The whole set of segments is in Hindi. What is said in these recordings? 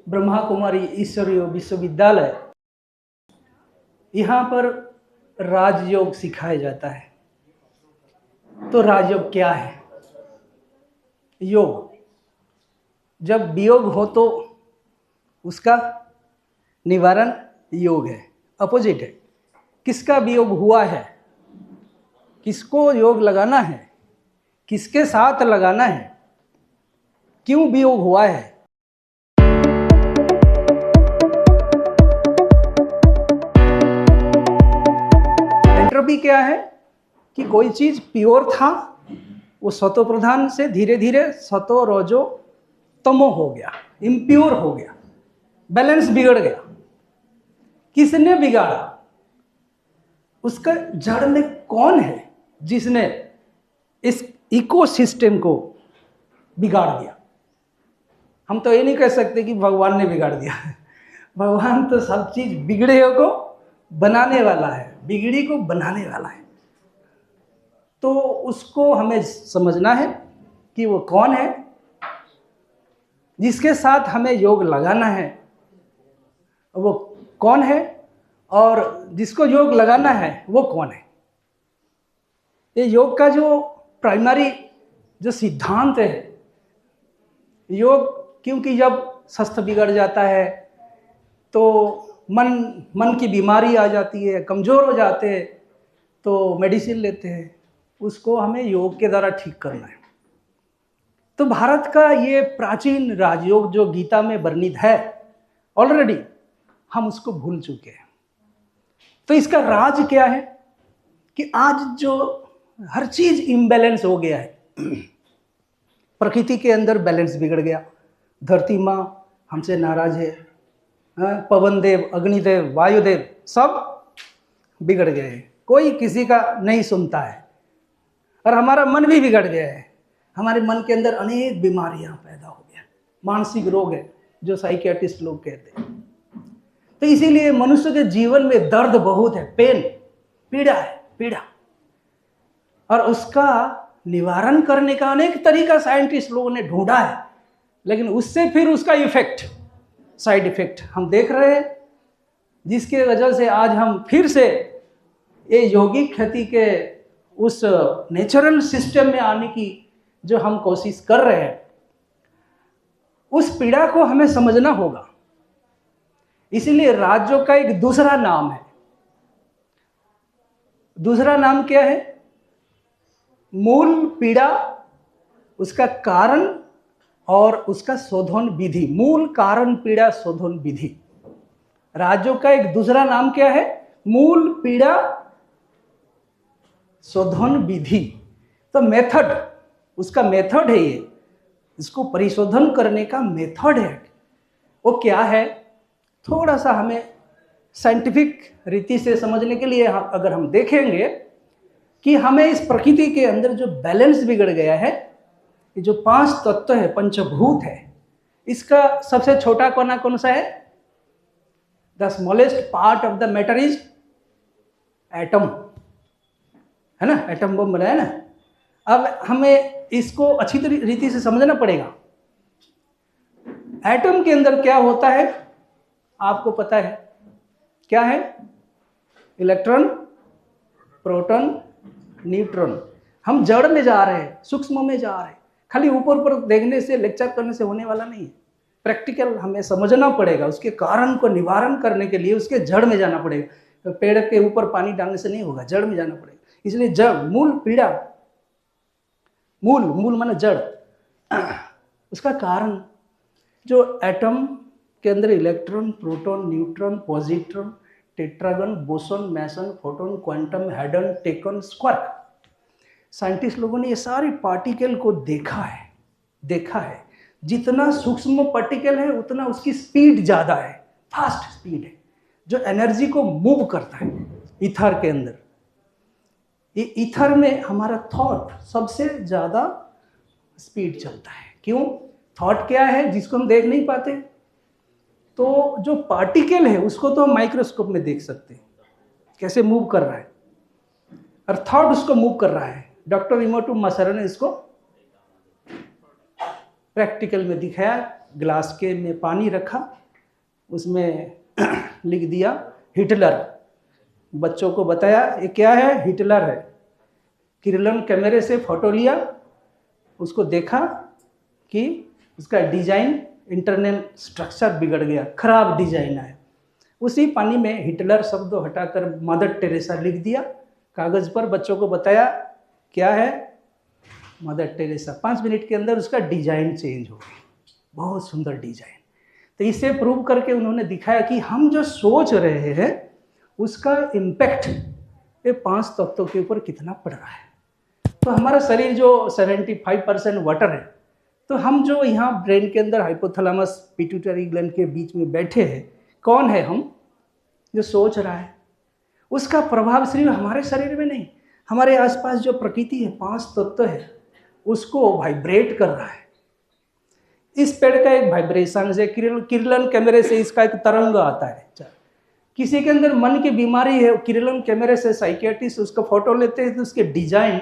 ब्रह्मा कुमारी ईश्वरीय विश्वविद्यालय, यहाँ पर राजयोग सिखाया जाता है। तो राजयोग क्या है? योग, जब वियोग हो तो उसका निवारण योग है, अपोजिट है। किसका वियोग हुआ है, किसको योग लगाना है, किसके साथ लगाना है, क्यों वियोग हुआ है। एंट्रोपी क्या है कि कोई चीज प्योर था, वो सतो प्रधान से धीरे धीरे सतो रजो तमो हो गया, इम्प्योर हो गया, बैलेंस बिगड़ गया। किसने बिगाड़ा? उसका जड़ में कौन है जिसने इस इकोसिस्टम को बिगाड़ दिया? हम तो ये नहीं कह सकते कि भगवान ने बिगाड़ दिया। भगवान तो सब चीज बिगड़े को बनाने वाला है, बिगड़ी को बनाने वाला है। तो उसको हमें समझना है कि वो कौन है जिसके साथ हमें योग लगाना है, वो कौन है, और जिसको योग लगाना है वो कौन है। ये योग का जो प्राइमरी जो सिद्धांत है, योग, क्योंकि जब स्वास्थ्य बिगड़ जाता है तो मन की बीमारी आ जाती है, कमज़ोर हो जाते हैं, तो मेडिसिन लेते हैं, उसको हमें योग के द्वारा ठीक करना है। तो भारत का ये प्राचीन राजयोग जो गीता में वर्णित है, ऑलरेडी हम उसको भूल चुके हैं। तो इसका राज क्या है कि आज जो हर चीज इम्बैलेंस हो गया है, प्रकृति के अंदर बैलेंस बिगड़ गया। धरती माँ हमसे नाराज है, पवन देव, अग्निदेव, वायुदेव सब बिगड़ गए हैं, कोई किसी का नहीं सुनता है। और हमारा मन भी बिगड़ गया है, हमारे मन के अंदर अनेक बीमारियां पैदा हो गया, मानसिक रोग है जो साइकियाट्रिस्ट लोग कहते हैं। तो इसीलिए मनुष्य के जीवन में दर्द बहुत है, पेन, पीड़ा है, पीड़ा। और उसका निवारण करने का अनेक तरीका साइंटिस्ट लोगों ने ढूंढा है, लेकिन उससे फिर उसका इफेक्ट, साइड इफेक्ट हम देख रहे हैं, जिसके वजह से आज हम फिर से ये यौगिक खेती के उस नेचुरल सिस्टम में आने की जो हम कोशिश कर रहे हैं, उस पीड़ा को हमें समझना होगा। इसीलिए राजयोग का एक दूसरा नाम है। दूसरा नाम क्या है? मूल पीड़ा, उसका कारण और उसका शोधन विधि। मूल कारण पीड़ा शोधन विधि। राजयोग का एक दूसरा नाम क्या है? मूल पीड़ा शोधन विधि। तो मेथड, उसका मेथड है ये, इसको परिशोधन करने का मेथड है। वो क्या है? थोड़ा सा हमें साइंटिफिक रीति से समझने के लिए अगर हम देखेंगे कि हमें इस प्रकृति के अंदर जो बैलेंस बिगड़ गया है, ये जो 5 तत्व है, पंचभूत है, इसका सबसे छोटा कोना कौन सा है? The smallest part of the matter is atom, है ना? एटम बम बनाया ना। अब हमें इसको अच्छी रीति से समझना पड़ेगा। एटम के अंदर क्या होता है आपको पता है? क्या है? Electron, proton, neutron. हम जड़ में जा रहे हैं, सूक्ष्म में जा रहे हैं। खाली ऊपर ऊपर देखने से, लेक्चर करने से होने वाला नहीं है। प्रैक्टिकल हमें समझना पड़ेगा, उसके कारण को निवारण करने के लिए उसके जड़ में जाना पड़ेगा। तो पेड़ के ऊपर पानी डालने से नहीं होगा, जड़ में जाना पड़ेगा। इसलिए जड़, मूल पीड़ा, मूल माने जड़, उसका कारण जो एटम के अंदर electron, proton, neutron, positron, tetragon, boson, meson, photon, quantum, hadron, tachyon, squark. Scientist लोगों ने ये सारे पार्टिकल को देखा है। जितना सूक्ष्म पार्टिकल है उतना उसकी स्पीड ज़्यादा है, फास्ट स्पीड है, जो एनर्जी को मूव करता है ईथर के अंदर। ये ईथर में हमारा थॉट सबसे ज़्यादा स्पीड चलता है। क्यों? थॉट क्या है जिसको हम देख नहीं पाते। तो जो पार्टिकल है उसको तो हम माइक्रोस्कोप में देख सकते हैं कैसे मूव कर रहा है, और थॉट उसको मूव कर रहा है। डॉक्टर इमोटो मसरा ने इसको प्रैक्टिकल में दिखाया ग्लास के में पानी रखा, उसमें लिख दिया हिटलर। बच्चों को बताया ये क्या है, हिटलर है। किरलन कैमरे से फोटो लिया, उसको देखा कि उसका डिजाइन, इंटरनल स्ट्रक्चर बिगड़ गया, खराब डिजाइन आया। उसी पानी में हिटलर शब्द हटाकर मदर टेरेसा लिख दिया कागज पर। बच्चों को बताया क्या है, मदर टेरेसा। 5 मिनट के अंदर उसका डिजाइन चेंज हो गया, बहुत सुंदर डिजाइन। तो इसे प्रूव करके उन्होंने दिखाया कि हम जो सोच रहे हैं उसका इम्पैक्ट ये 5 तत्वों के ऊपर कितना पड़ रहा है। तो हमारा शरीर जो 75% वाटर है, तो हम जो यहाँ ब्रेन के अंदर हाइपोथैलेमस पिट्यूटरी ग्लैंड के बीच में बैठे हैं, कौन है हम? जो सोच रहा है। उसका प्रभाव सिर्फ हमारे शरीर में नहीं, हमारे आसपास जो प्रकृति है, 5 तत्व है, उसको वाइब्रेट कर रहा है। इस पेड़ का एक वाइब्रेशन से, किरलन कैमरे से इसका एक तरंग आता है। किसी के अंदर मन की बीमारी है, किरलन कैमरे से साइकियाट्रिस्ट उसका फोटो लेते हैं, तो उसके डिजाइन,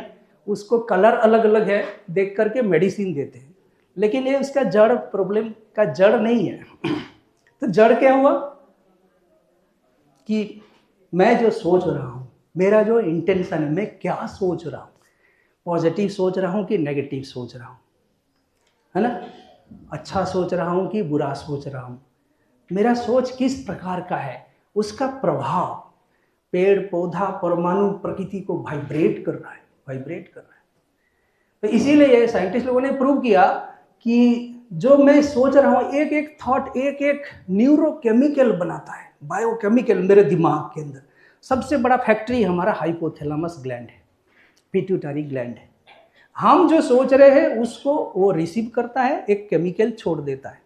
उसको कलर अलग अलग है, देख करके मेडिसिन देते हैं। लेकिन ये उसका जड़, प्रॉब्लम का जड़ नहीं है। तो जड़ क्या हुआ कि मैं जो सोच रहा हूँ, मेरा जो इंटेंशन है, मैं क्या सोच रहा हूँ, पॉजिटिव सोच रहा हूँ कि नेगेटिव सोच रहा हूँ, है ना, अच्छा सोच रहा हूँ कि बुरा सोच रहा हूँ, मेरा सोच किस प्रकार का है, उसका प्रभाव पेड़ पौधा परमाणु प्रकृति को वाइब्रेट कर रहा है, वाइब्रेट कर रहा है। तो इसीलिए साइंटिस्ट लोगों ने प्रूव किया कि जो मैं सोच रहा हूँ, एक एक थॉट एक एक न्यूरोकेमिकल बनाता है, बायोकेमिकल मेरे दिमाग के अंदर। सबसे बड़ा फैक्ट्री हमारा हाइपोथैलेमस ग्लैंड है, पिट्यूटरी ग्लैंड है। हम जो सोच रहे हैं उसको वो रिसीव करता है, एक केमिकल छोड़ देता है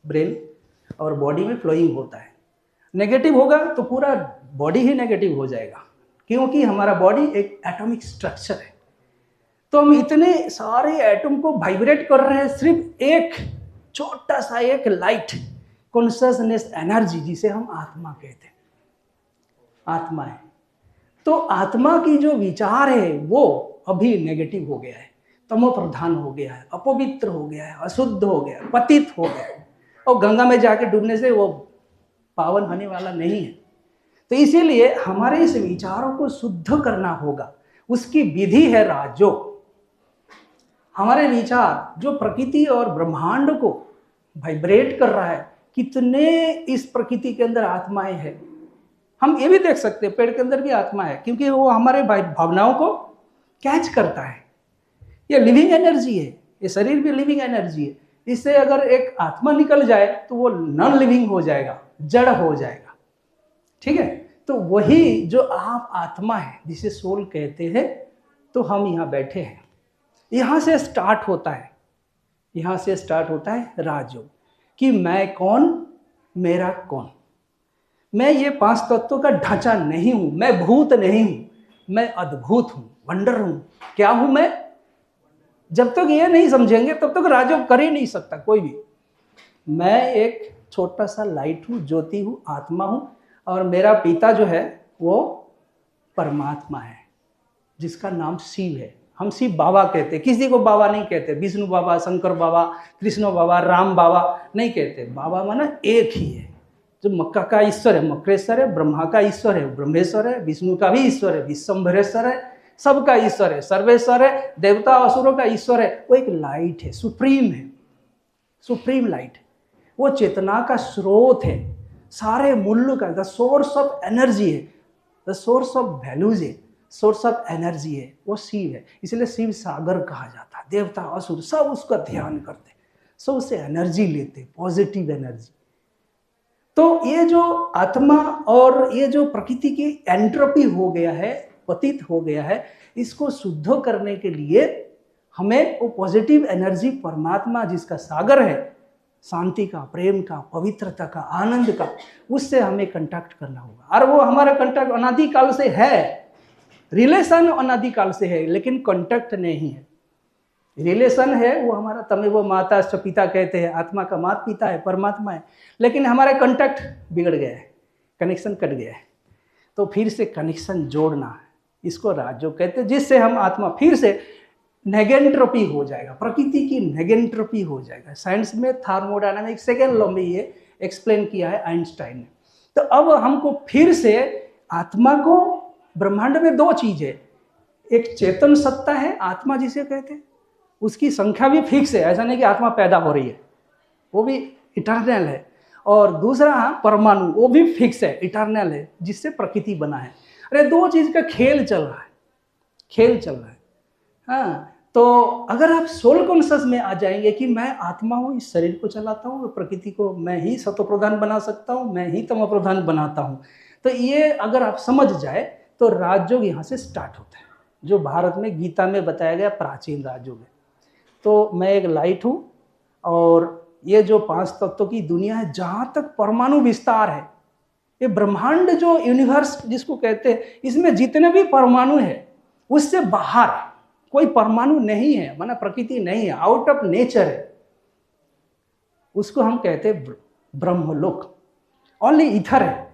ब्रेन, और बॉडी में फ्लोइंग होता है। नेगेटिव होगा तो पूरा बॉडी ही नेगेटिव हो जाएगा, क्योंकि हमारा बॉडी एक एटॉमिक स्ट्रक्चर है। तो हम इतने सारे एटम को वाइब्रेट कर रहे हैं, सिर्फ एक छोटा सा एक लाइट कॉन्शियसनेस एनर्जी, जिसे हम आत्मा कहते हैं, आत्मा है। तो आत्मा की जो विचार है वो अभी नेगेटिव हो गया है, तमो प्रधान हो गया है, अपवित्र हो गया है, अशुद्ध हो गया है, पतित हो गया है, और गंगा में जाके डूबने से वो पावन होने वाला नहीं है। तो इसीलिए हमारे इस विचारों को शुद्ध करना होगा, उसकी विधि है राजयोग। हमारे विचार जो प्रकृति और ब्रह्मांड को वाइब्रेट कर रहा है, कितने इस प्रकृति के अंदर आत्माएं हैं। हम ये भी देख सकते हैं पेड़ के अंदर भी आत्मा है, क्योंकि वो हमारे भावनाओं को कैच करता है। ये लिविंग एनर्जी है, ये शरीर भी लिविंग एनर्जी है। इससे अगर एक आत्मा निकल जाए तो वो नॉन लिविंग हो जाएगा, जड़ हो जाएगा, ठीक है। तो वही जो आप आत्मा है, जिसे सोल कहते हैं, तो हम यहाँ बैठे हैं, यहाँ से स्टार्ट होता है, यहाँ से स्टार्ट होता है राजयोग, कि मैं कौन, मेरा कौन। मैं ये 5 तत्वों का ढांचा नहीं हूँ, मैं भूत नहीं हूँ, मैं अद्भुत हूँ, वंडर हूँ। क्या हूँ मैं? जब तक ये नहीं समझेंगे तब तक राजयोग कर ही नहीं सकता कोई भी। मैं एक छोटा सा लाइट हूँ, ज्योति हूँ, आत्मा हूँ, और मेरा पिता जो है वो परमात्मा है, जिसका नाम शिव है। हम शिव बाबा कहते हैं, किसी को बाबा नहीं कहते, विष्णु बाबा, शंकर बाबा, कृष्ण बाबा, राम बाबा नहीं कहते। बाबा माना एक ही है, जो मक्का का ईश्वर है मक्रेश्वर है, ब्रह्मा का ईश्वर है ब्रह्मेश्वर है, विष्णु का भी ईश्वर है विश्वम्भरेश्वर है, सबका ईश्वर है सर्वेश्वर है, देवता असुरों का ईश्वर है। वो एक लाइट है, सुप्रीम है, सुप्रीम लाइट। वो चेतना का स्रोत है, सारे मूल्य का, द सोर्स ऑफ एनर्जी है, द सोर्स ऑफ वैल्यूज है, सोर्स ऑफ एनर्जी है, वो शिव है। इसलिए शिव सागर कहा जाता है। देवता असुर सब उसका ध्यान करते, सब उससे एनर्जी लेते, पॉजिटिव एनर्जी। तो ये जो आत्मा और ये जो प्रकृति की एंट्रोपी हो गया है, पतित हो गया है, इसको शुद्ध करने के लिए हमें वो पॉजिटिव एनर्जी, परमात्मा जिसका सागर है, शांति का, प्रेम का, पवित्रता का, आनंद का, उससे हमें कांटेक्ट करना होगा। और वो हमारा कांटेक्ट अनादिकाल से है, रिलेशन अनादिकाल से है, लेकिन कांटेक्ट नहीं है। रिलेशन है वो हमारा तमेव माता च पिता कहते हैं, आत्मा का माता पिता है, परमात्मा है, लेकिन हमारा कांटेक्ट बिगड़ गया है, कनेक्शन कट गया है। तो फिर से कनेक्शन जोड़ना है, इसको राजयोग कहते हैं, जिससे हम आत्मा फिर से नेगेंट्रोपी हो जाएगा, प्रकृति की नेगेंट्रोपी हो जाएगा। साइंस में थर्मोडायनामिक सेकेंड लॉ में ये एक्सप्लेन किया है आइंस्टाइन ने। तो अब हमको फिर से आत्मा को, ब्रह्मांड में दो चीज है, एक चेतन सत्ता है आत्मा जिसे कहते हैं, उसकी संख्या भी फिक्स है, ऐसा नहीं कि आत्मा पैदा हो रही है, वो भी इटर्नल है। और दूसरा परमाणु, वो भी फिक्स है, इटर्नल है, जिससे प्रकृति बना है। अरे दो चीज का खेल चल रहा है, खेल चल रहा है। हाँ, तो अगर आप सोल कॉन्शियस में आ जाएंगे कि मैं आत्मा हूँ, इस शरीर को चलाता हूँ, प्रकृति को मैं ही सत्व प्रधान बना सकता हूँ, मैं ही तमो प्रधान बनाता हूँ, तो ये अगर आप समझ जाए तो राजयोग यहाँ से स्टार्ट होता है, जो भारत में गीता में बताया गया प्राचीन राजयोग है। तो मैं एक लाइट हूँ, और ये जो 5 तत्वों की दुनिया है, जहाँ तक परमाणु विस्तार है, ये ब्रह्मांड जो यूनिवर्स जिसको कहते हैं, इसमें जितने भी परमाणु है उससे बाहर कोई परमाणु नहीं है, माना प्रकृति नहीं है, आउट ऑफ नेचर है, उसको हम कहते हैं ब्रह्मलोक। ओनली ईथर है,